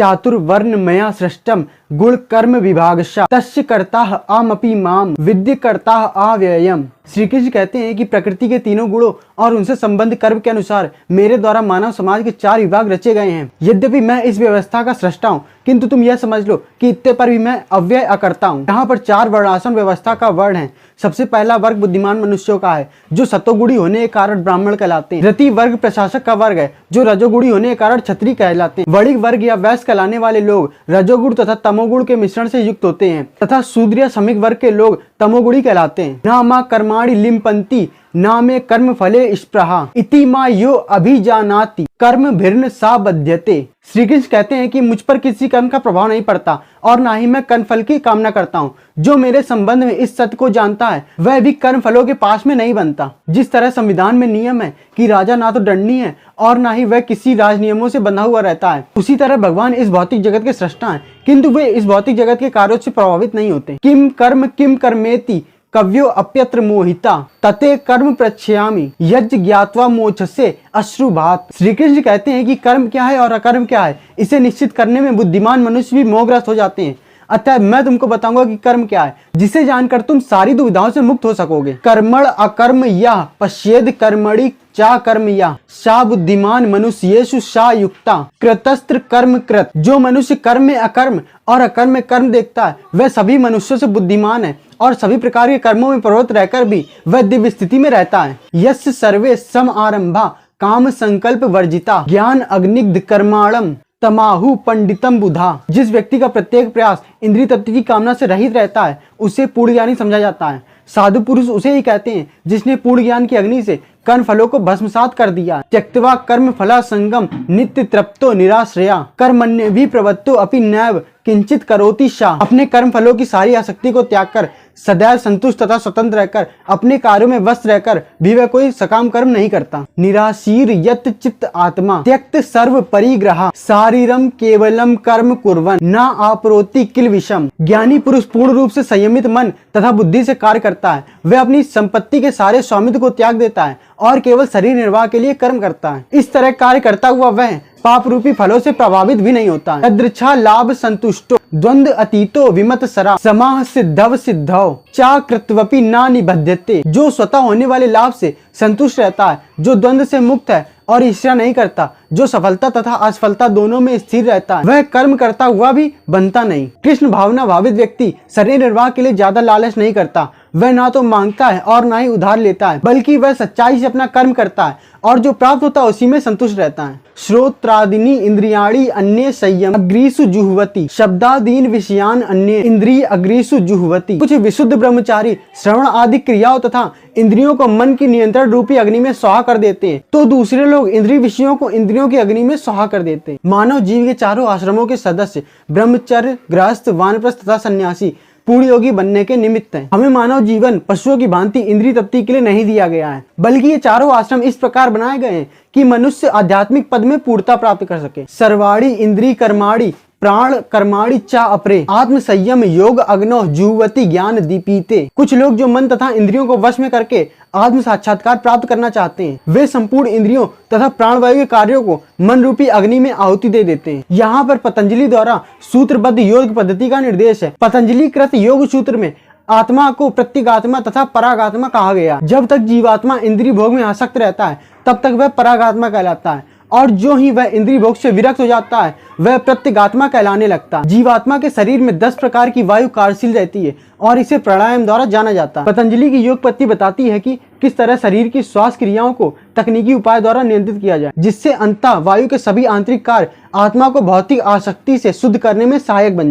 चातुर्वर्ण मया सृष्टम गुण कर्म विभागशा तस्य कर्ता आमपि माम विद्य कर्ता अव्ययम। श्री कृष्ण कहते हैं कि प्रकृति के तीनों गुणों और उनसे संबंध कर्म के अनुसार मेरे द्वारा मानव समाज के 4 विभाग रचे गए हैं। यद्यपि मैं इस व्यवस्था का सृष्टा हूँ, किंतु तुम यह समझ लो कि इतने पर भी मैं अव्यय अकर्ता हूँ। यहाँ पर 4 वर्णाश्रम व्यवस्था का वर्ण है। सबसे पहला वर्ग बुद्धिमान मनुष्यों का है, जो सतोगुणी होने के कारण ब्राह्मण कहलाते हैं। रति वर्ग प्रशासक का वर्ग है, जो रजोगुणी होने के कारण क्षत्रिय कहलाते हैं। वणिक वर्ग या वैश्य कहलाने वाले लोग रजोगुण तथा तमोगुण के मिश्रण से युक्त होते हैं, तथा शूद्र या श्रमिक वर्ग के लोग तमोगुणी कहलाते हैं। नामा कर्माणि लिम्पन्ति नामे कर्म फले स्पृहा इति मा यो अभिजानाति कर्म भिर्न सा बध्यते। श्री कृष्ण कहते हैं कि मुझ पर किसी कर्म का प्रभाव नहीं पड़ता और ना ही मैं कर्म फल की कामना करता हूँ। जो मेरे संबंध में इस सत्य को जानता है वह भी कर्म फलों के पास में नहीं बनता। जिस तरह संविधान में नियम है कि राजा ना तो दंडनीय है और ना ही वह किसी राज नियमों से बंधा हुआ रहता है, उसी तरह भगवान इस भौतिक जगत के सृष्टा हैं, किंतु वे इस भौतिक जगत के कार्यों से प्रभावित नहीं होते। किम कर्मेति कव्यो अप्यत्र मोहिता तते कर्म प्रच्छयामि यज्ञ ज्ञात्वा मोक्षसे अश्रुभात। श्री कृष्ण कहते हैं कि कर्म क्या है और अकर्म क्या है, इसे निश्चित करने में बुद्धिमान मनुष्य भी मोहग्रस्त हो जाते हैं। अतः मैं तुमको बताऊंगा कि कर्म क्या है, जिसे जानकर तुम सारी दुविधाओं से मुक्त हो सकोगे। कर्मण अकर्म यः पश्येद कर्मणि चा कर्म या सा बुद्धिमान मनुष्येषु सा युक्ता कृतस्त्र कर्म कृत। जो मनुष्य कर्म में अकर्म और अकर्म में कर्म देखता है वह सभी मनुष्यों से बुद्धिमान है और सभी प्रकार के कर्मों में प्रवृत्त रहकर भी वह दिव्य स्थिति में रहता है। यस्य सर्वे सम आरंभा काम संकल्प वर्जिता ज्ञान अग्निग्ध कर्माणम तमाहु पंडितम बुधा। जिस व्यक्ति का प्रत्येक प्रयास इंद्रिय तृप्ति की कामना से रहित रहता है उसे पूर्ण ज्ञानी समझा जाता है। साधु पुरुष उसे ही कहते हैं जिसने पूर्ण ज्ञान की अग्नि से कर्म फलों को भस्मसात कर दिया। त्यक्त्वा कर्म फला संगम नित्य तृप्तो निराश्रया कर्मण्य भी प्रवत्तो अपि नैव किंचित करोति शाह। अपने कर्म फलों की सारी आसक्ति को त्याग कर सदैव संतुष्ट तथा स्वतंत्र रहकर अपने कार्यों में व्यस्त रहकर भी वह कोई सकाम कर्म नहीं करता। निराशीर यत चित्त आत्मा त्यक्त सर्व परिग्रह शारीरम केवलम कर्म कुर्वन् न आपरोति किल विषम। ज्ञानी पुरुष पूर्ण रूप से संयमित मन तथा बुद्धि से कार्य करता है। वह अपनी संपत्ति के सारे स्वामित्व को त्याग देता है और केवल शरीर निर्वाह के लिए कर्म करता है। इस तरह कार्य करता हुआ वह पाप रूपी फलों से प्रभावित भी नहीं होता है। यदृच्छा लाभ संतुष्टो द्वंद अतीतो विमत सरा समाह सिद्धव सिद्धौ चा कृत्वपि ना निबध्यते। जो स्वतः होने वाले लाभ से संतुष्ट रहता है, जो द्वंद से मुक्त है और ईर्ष्या नहीं करता, जो सफलता तथा असफलता दोनों में स्थिर रहता है, वह कर्म करता हुआ भी बनता नहीं। कृष्ण भावना भावित व्यक्ति शरीर निर्वाह के लिए ज्यादा लालच नहीं करता। वह ना तो मांगता है और ना ही उधार लेता है, बल्कि वह सच्चाई से अपना कर्म करता है और जो प्राप्त होता है उसी में संतुष्ट रहता है। श्रोत्रादीनि इंद्रियाणि अन्ये संयम अग्रीसु जुह्वति शब्दादीन विषयान अन्ये इंद्रिय अग्रीसु जुह्वति। कुछ विशुद्ध ब्रह्मचारी श्रवण आदि क्रियाओं तथा इंद्रियों को मन की नियंत्रण रूपी अग्नि में स्वाहा कर देते हैं, तो दूसरे लोग इंद्रिय विषयों को इंद्रियों की अग्नि में स्वाहा कर देते हैं। मानव जीव के 4 आश्रमों के सदस्य ब्रह्मचर्य, गृहस्थ, वानप्रस्थ तथा सन्यासी पूर्ण योगी बनने के निमित्त है। हमें मानव जीवन पशुओं की भांति इंद्रिय तृप्ति के लिए नहीं दिया गया है, बल्कि ये 4 आश्रम इस प्रकार बनाए गए हैं कि मनुष्य आध्यात्मिक पद में पूर्णता प्राप्त कर सके। सर्वाणि इंद्रिय कर्माणि प्राण कर्माणि चा अपरे आत्म संयम योग अग्नो जुह्वति ज्ञान दीपीते। कुछ लोग जो मन तथा इंद्रियों को वश में करके आत्म साक्षात्कार प्राप्त करना चाहते हैं, वे संपूर्ण इंद्रियों तथा प्राणवायु के कार्यों को मन रूपी अग्नि में आहुति दे देते हैं। यहाँ पर पतंजलि द्वारा सूत्रबद्ध योग पद्धति का निर्देश है। पतंजलि कृत योग सूत्र में आत्मा को प्रत्यगात्मा तथा परागात्मा कहा गया। जब तक जीवात्मा इंद्रिय भोग में आसक्त रहता है तब तक वह परागात्मा कहलाता है, और जो ही वह इंद्रिय भोग से विरक्त हो जाता है वह प्रत्यगात्मा कहलाने लगता है। जीवात्मा के शरीर में 10 प्रकार की वायु कार्यशील रहती है और इसे प्राणायाम द्वारा जाना जाता है। पतंजलि की योग पद्धति बताती है कि किस तरह शरीर की श्वास क्रियाओं को तकनीकी उपाय द्वारा नियंत्रित किया जाए, जिससे अंततः वायु के सभी आंतरिक कार्य आत्मा को भौतिक आसक्ति से शुद्ध करने में सहायक बन जाए।